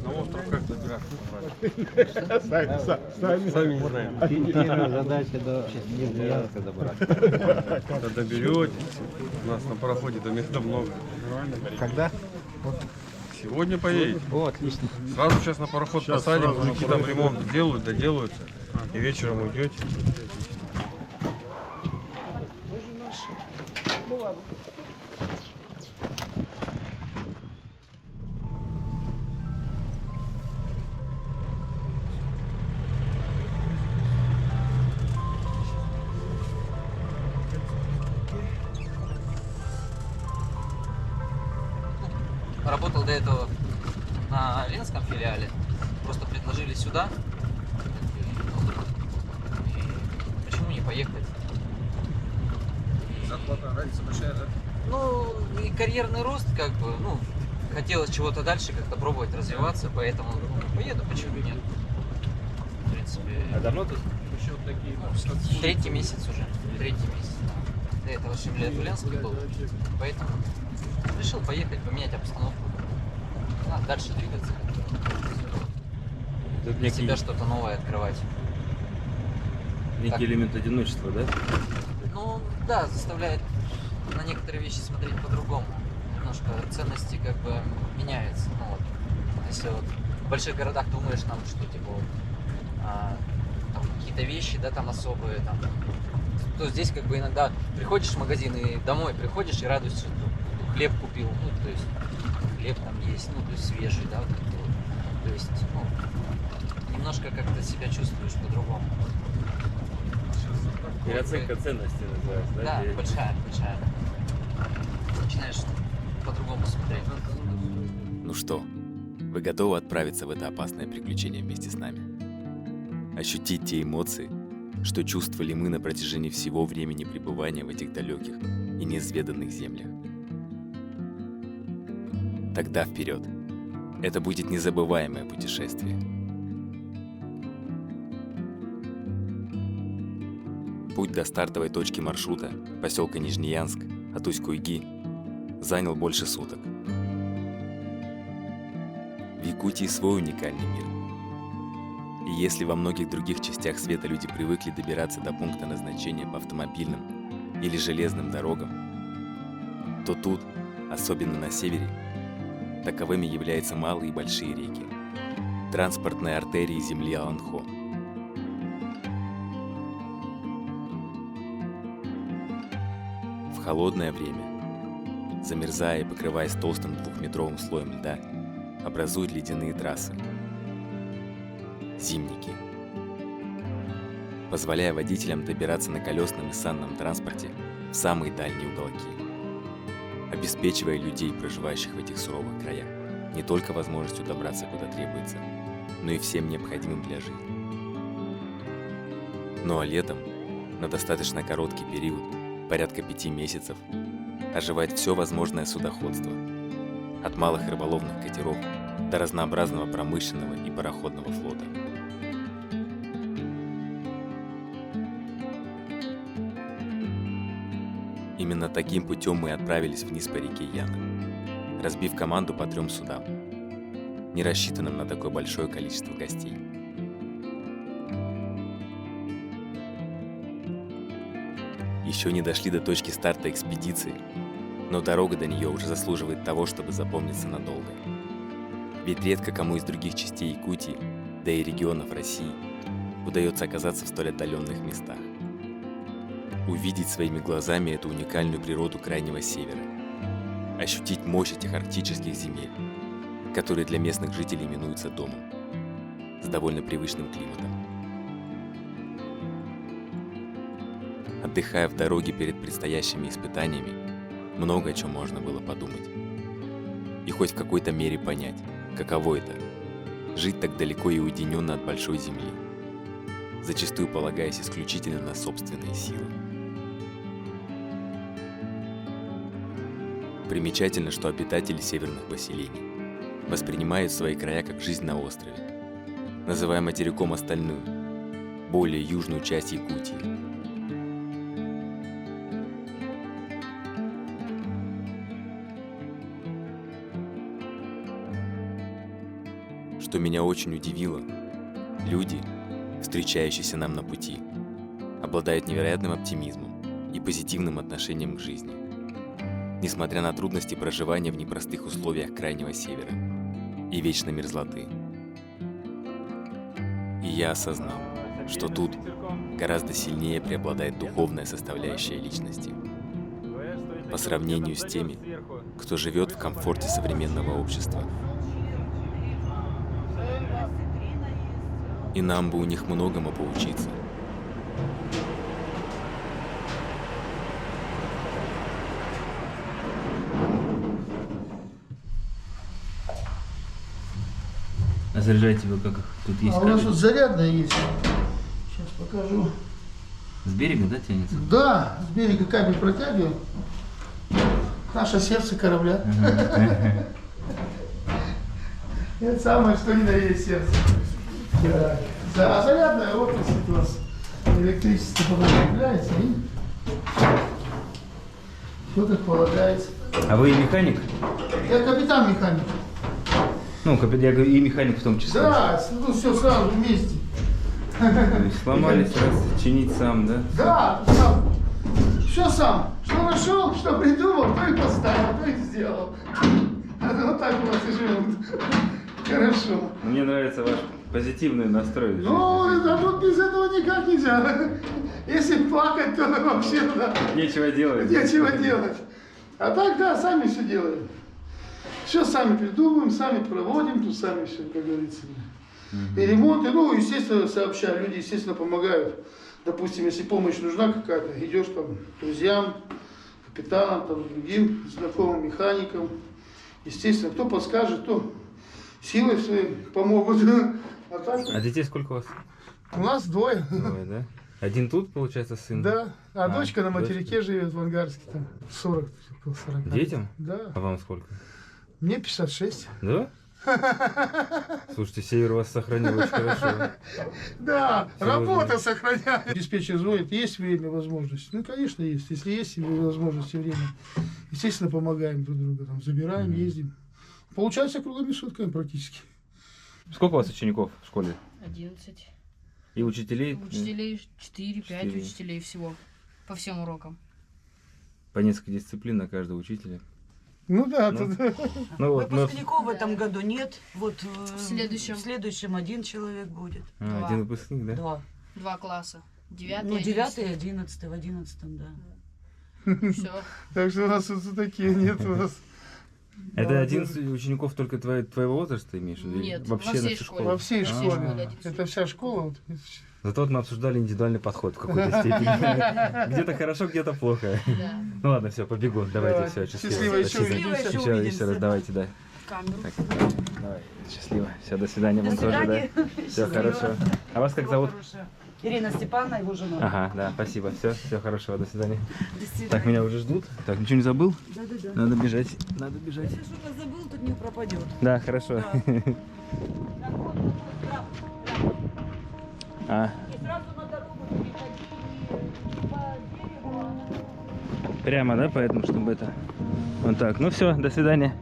На остров как добираться? Сами не знаем. Первая задача до Нижнеярска добраться. Когда доберетесь, у нас на пароходе-то места много. Когда? Сегодня поедете. О, отлично. Сразу сейчас на пароход посадим, мужики там ремонт делают, доделаются. И вечером уйдете. Работал до этого на Ленском филиале. Просто предложили сюда. И почему не поехать? Зарплата, разница большая, да? Ну, и карьерный рост, как бы, ну, хотелось чего-то дальше как-то пробовать развиваться, поэтому поеду, почему нет? В принципе. А давно тут? Третий месяц уже. Третий месяц. До этого 7 лет в Ленске был. Поэтому решил поехать, поменять обстановку. Дальше двигаться. Тут Для себя что-то новое открывать. некий элемент одиночества, да? Ну, да, заставляет на некоторые вещи смотреть по-другому. Немножко ценности как бы меняются. Ну, вот. Если вот в больших городах думаешь, там, что типа вот, там какие-то вещи, да, там особые, там, то здесь как бы иногда приходишь в магазин и домой приходишь и радуешься, что хлеб купил, ну, то есть хлеб там есть, ну, то есть свежий, да, вот это вот. То есть, ну, немножко как-то себя чувствуешь по-другому. Переоценка ценностей называется, да? Да, большая. Начинаешь по-другому смотреть. Ну что, вы готовы отправиться в это опасное приключение вместе с нами? Ощутить те эмоции, что чувствовали мы на протяжении всего времени пребывания в этих далеких и неизведанных землях? Тогда вперед! Это будет незабываемое путешествие. Путь до стартовой точки маршрута, поселка Нижнеянск, от Усть-Куйги, занял больше суток. В Якутии свой уникальный мир. И если во многих других частях света люди привыкли добираться до пункта назначения по автомобильным или железным дорогам, то тут, особенно на севере, таковыми являются малые и большие реки, транспортные артерии земли Аланхо. В холодное время, замерзая и покрываясь толстым 2-метровым слоем льда, образуют ледяные трассы – зимники, позволяя водителям добираться на колесном и санном транспорте в самые дальние уголки, обеспечивая людей, проживающих в этих суровых краях, не только возможностью добраться куда требуется, но и всем необходимым для жизни. Ну а летом, на достаточно короткий период, порядка 5 месяцев, оживает все возможное судоходство, от малых рыболовных катеров до разнообразного промышленного и пароходного флота. Именно таким путем мы отправились вниз по реке Яна, разбив команду по 3 судам, не рассчитанным на такое большое количество гостей. Еще не дошли до точки старта экспедиции, но дорога до нее уже заслуживает того, чтобы запомниться надолго. Ведь редко кому из других частей Якутии, да и регионов России, удается оказаться в столь отдаленных местах. Увидеть своими глазами эту уникальную природу Крайнего Севера, ощутить мощь этих арктических земель, которые для местных жителей именуются домом, с довольно привычным климатом. Отдыхая в дороге перед предстоящими испытаниями, много о чем можно было подумать. И хоть в какой-то мере понять, каково это – жить так далеко и уединенно от большой земли, зачастую полагаясь исключительно на собственные силы. Примечательно, что обитатели северных поселений воспринимают свои края как жизнь на острове, называя материком остальную, более южную часть Якутии. Что меня очень удивило, люди, встречающиеся нам на пути, обладают невероятным оптимизмом и позитивным отношением к жизни, несмотря на трудности проживания в непростых условиях Крайнего Севера и вечной мерзлоты. И я осознал, что тут гораздо сильнее преобладает духовная составляющая личности, по сравнению с теми, кто живет в комфорте современного общества. И нам бы у них многому поучиться. А заряжаете вы как? Тут есть А у нас кабель? тут зарядная есть. Сейчас покажу. С берега, да, тянется? Да, с берега кабель протягиваем. Наше сердце корабля. Это самое, что ни на есть сердце. Да. А зарядная вот у нас электричество появляется и все как полагается. А вы и механик? Я капитан-механик. Ну, я говорю, и механик в том числе. Да, ну все сразу вместе. То есть сломались, раз, чинить сам, да? Да, сам. Все сам. Что нашел, что придумал, то и поставил, то и сделал. Вот так у нас и живут. Хорошо. Мне нравится ваш позитивный настрой. Ну, а тут без этого никак нельзя. Если плакать, то вообще да, Нечего делать. нечего делать. А так, да, сами все делаем. Все сами придумываем, сами проводим, тут сами все, как говорится. И ремонты, ну, естественно, сообща, люди, естественно, помогают. Допустим, если помощь нужна какая-то, идешь там к друзьям, капитанам, там, другим знакомым механикам. Естественно, кто подскажет, кто силой своей помогут. А так, А детей сколько у вас? у нас двое. Двое, да? Один тут, получается, сын? Да, а дочка на дочка. материке живет в Ангарске, там 40, около 40. Детям? Да. А вам сколько? Мне 56. Да? Слушайте, север вас сохранил очень хорошо. Да, Всё работа можно. сохраняет. Диспетчер звонит, есть время, возможность? Ну, конечно, есть. Если есть возможность и время, естественно, помогаем друг другу. Там, забираем, ездим. Получается круглыми сутками практически. Сколько у вас учеников в школе? 11. И учителей? Учителей 4-5 4. учителей всего. По всем урокам. По несколько дисциплин на каждого учителя. Ну да, Ну. тут Ну вот, но... Выпускников в этом году нет. Вот В следующем. в следующем один человек будет. Два. один выпускник, да? Два. 2 класса. 9 Ну, 9 и 11, в 11, да. Все. так что у нас тут такие нет у нас. Это Да, 11 учеников только твоего возраста имеешь? в виду? Или Нет, вообще во на всей всю школе. школу? Во всей Во всей школе. школе 11 Это вся школа. Вот. Зато вот мы обсуждали индивидуальный подход в какой-то степени. Где-то хорошо, где-то плохо. Да. Ну ладно, все, побегу. Давайте, Давай. все, Счастливо, счастливо. еще Спасибо. увидимся. Еще Еще раз, увидимся. давайте, да. Камеру. Так, давай, счастливо. Все, до свидания До вам тоже, свидания. да? Все, хорошо. А вас как зовут? Ирина Степановна, его жена. Ага, да, спасибо. Все хорошего, до свидания. До свидания. Так, меня уже ждут. Так, ничего не забыл? Да-да-да. Надо бежать, надо бежать. Если что-то забыл, тут не пропадет. Да, хорошо. А. Прямо, да, поэтому, чтобы это... Вот так. Ну все, до свидания.